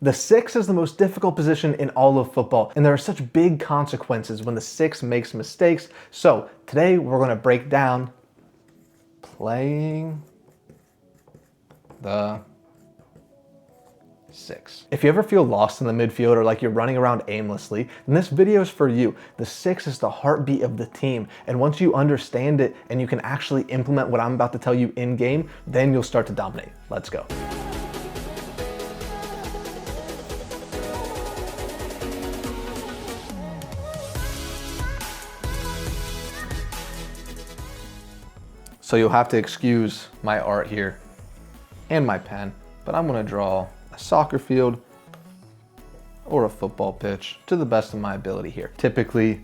The 6 is the most difficult position in all of football, and there are such big consequences when the 6 makes mistakes. So today we're going to break down playing the 6. If you ever feel lost in the midfield or like you're running around aimlessly, then this video is for you. The 6 is the heartbeat of the team, and once you understand it and you can actually implement what I'm about to tell you in game, then you'll start to dominate. Let's go. So you'll have to excuse my art here and my pen, but I'm gonna draw a soccer field or a football pitch to the best of my ability here. Typically,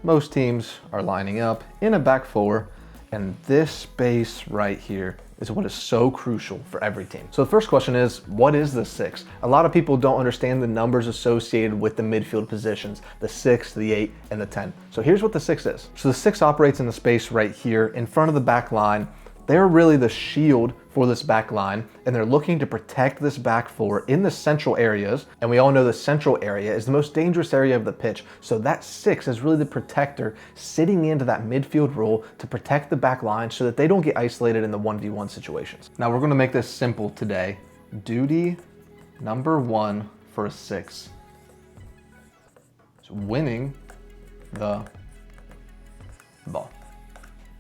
most teams are lining up in a back four, and this space right here is what is so crucial for every team. So the first question is, what is the 6? A lot of people don't understand the numbers associated with the midfield positions, the 6, the 8, and the 10. So here's what the 6 is. So the 6 operates in the space right here in front of the back line. They're really the shield for this back line, and they're looking to protect this back four in the central areas. And we all know the central area is the most dangerous area of the pitch. So that 6 is really the protector sitting into that midfield role to protect the back line so that they don't get isolated in the 1v1 situations. Now we're gonna make this simple today. Duty number 1 for a 6 is winning the ball.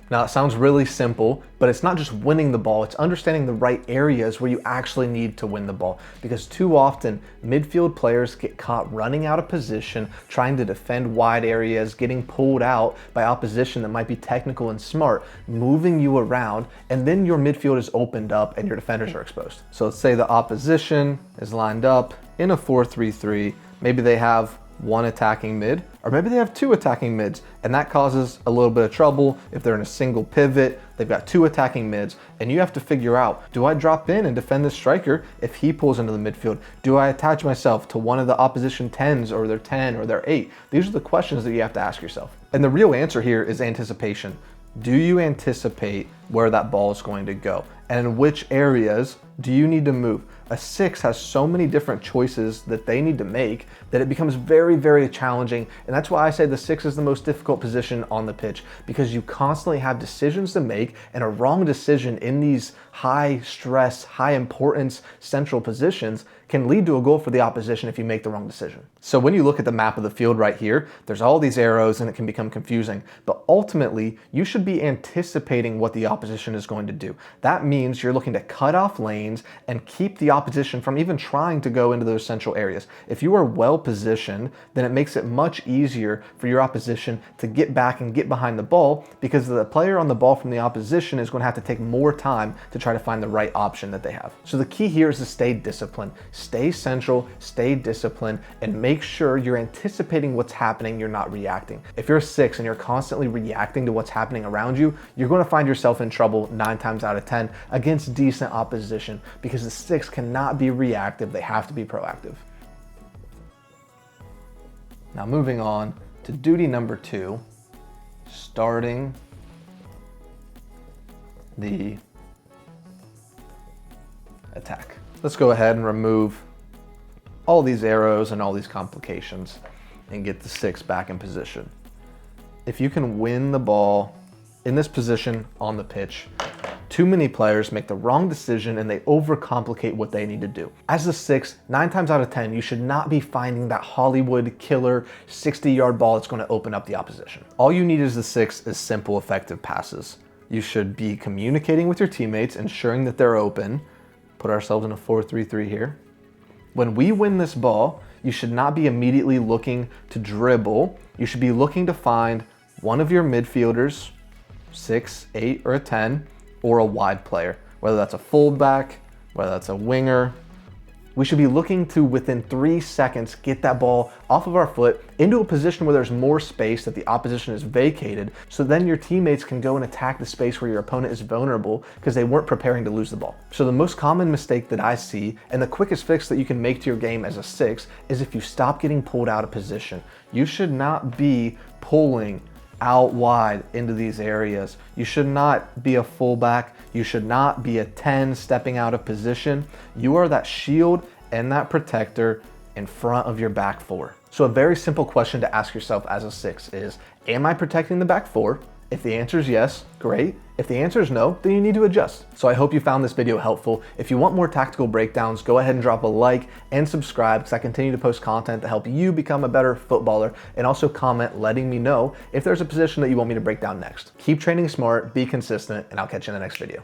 Now it sounds really simple, but it's not just winning the ball, it's understanding the right areas where you actually need to win the ball. Because too often, midfield players get caught running out of position, trying to defend wide areas, getting pulled out by opposition that might be technical and smart, moving you around, and then your midfield is opened up and your defenders are exposed. So let's say the opposition is lined up in a 4-3-3. Maybe they have one attacking mid, or maybe they have 2 attacking mids, and that causes a little bit of trouble. If they're in a single pivot, they've got 2 attacking mids, and you have to figure out, do I drop in and defend the striker if he pulls into the midfield? Do I attach myself to one of the opposition 10s or their 10 or their 8? These are the questions that you have to ask yourself. And the real answer here is anticipation. Do you anticipate where that ball is going to go? And in which areas do you need to move? A 6 has so many different choices that they need to make that it becomes very, very challenging. And that's why I say the 6 is the most difficult position on the pitch, because you constantly have decisions to make, and a wrong decision in these high stress, high importance central positions can lead to a goal for the opposition if you make the wrong decision. So when you look at the map of the field right here, there's all these arrows and it can become confusing, but ultimately you should be anticipating what the opposition is going to do. That means you're looking to cut off lanes and keep the opposition from even trying to go into those central areas. If you are well positioned, then it makes it much easier for your opposition to get back and get behind the ball, because the player on the ball from the opposition is going to have to take more time to try to find the right option that they have. So the key here is to stay disciplined. Stay central, stay disciplined, and make sure you're anticipating what's happening, you're not reacting. If you're a 6 and you're constantly reacting to what's happening around you, you're going to find yourself in trouble 9 times out of 10 against decent opposition, because the 6 cannot be reactive, they have to be proactive. Now moving on to duty number 2, starting the attack. Let's go ahead and remove all these arrows and all these complications and get the 6 back in position. If you can win the ball in this position on the pitch, too many players make the wrong decision and they overcomplicate what they need to do. As a 6, 9 times out of 10, you should not be finding that Hollywood killer 60-yard ball that's going to open up the opposition. All you need as the 6 is simple, effective passes. You should be communicating with your teammates, ensuring that they're open. Put ourselves in a 4-3-3 here. When we win this ball, you should not be immediately looking to dribble. You should be looking to find one of your midfielders, 6, 8, or a 10, or a wide player, whether that's a fullback, whether that's a winger. We should be looking to, within 3 seconds, get that ball off of our foot into a position where there's more space that the opposition is vacated, so then your teammates can go and attack the space where your opponent is vulnerable because they weren't preparing to lose the ball. So the most common mistake that I see, and the quickest fix that you can make to your game as a 6, is if you stop getting pulled out of position. You should not be pulling out wide into these areas. You should not be a fullback. You should not be a 10 stepping out of position. You are that shield and that protector in front of your back four. So a very simple question to ask yourself as a 6 is, am I protecting the back four? If the answer is yes, great. If the answer is no, then you need to adjust. So I hope you found this video helpful. If you want more tactical breakdowns, go ahead and drop a like and subscribe, because I continue to post content to help you become a better footballer, and also comment letting me know if there's a position that you want me to break down next. Keep training smart, be consistent, and I'll catch you in the next video.